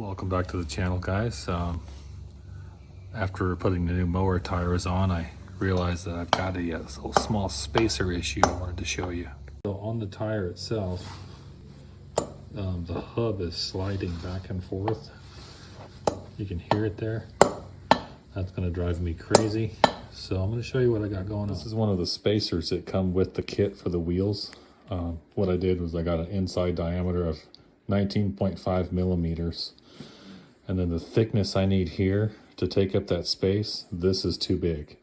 Welcome back to the channel, guys. After putting the new mower tires on, I realized that I've got a little small spacer issue I wanted to show you. So on the tire itself, the hub is sliding back and forth. You can hear it there. That's going to drive me crazy. So I'm going to show you what I got going on. This is one of the spacers that come with the kit for the wheels. What I did was I got an inside diameter of 19.5 millimeters. And then the thickness I need here to take up that space, this is too big.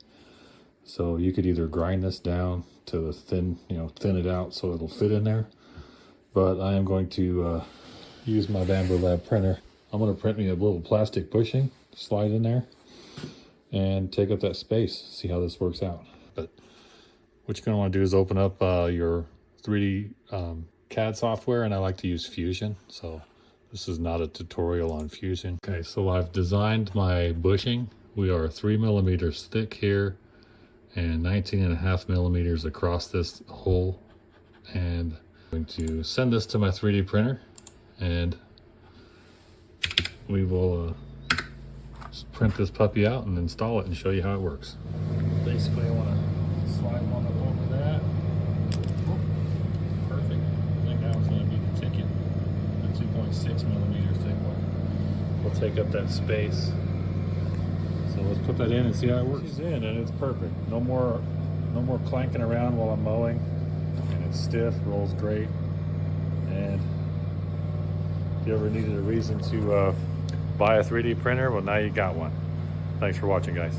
So you could either grind this down to the thin it out so it'll fit in there. But I am going to use my Bamboo Lab printer. I'm going to print me a little plastic bushing, slide in there, and take up that space. See how this works out. But what you're going to want to do is open up your 3D CAD software, and I like to use Fusion. So this is not a tutorial on Fusion. Okay, so I've designed my bushing. We are 3 millimeters thick here and 19.5 millimeters across this hole. And I'm going to send this to my 3D printer, and we will print this puppy out and install it and show you how it works. Basically, I want to slide one over that. Perfect. I think that one's going to be the ticket. The 2.6 millimeter thick one will take up that space. So let's put that in and see how it works. She's in and it's perfect. No more clanking around while I'm mowing. And it's stiff, rolls great. And if you ever needed a reason to buy a 3D printer, well, now you got one. Thanks for watching, guys.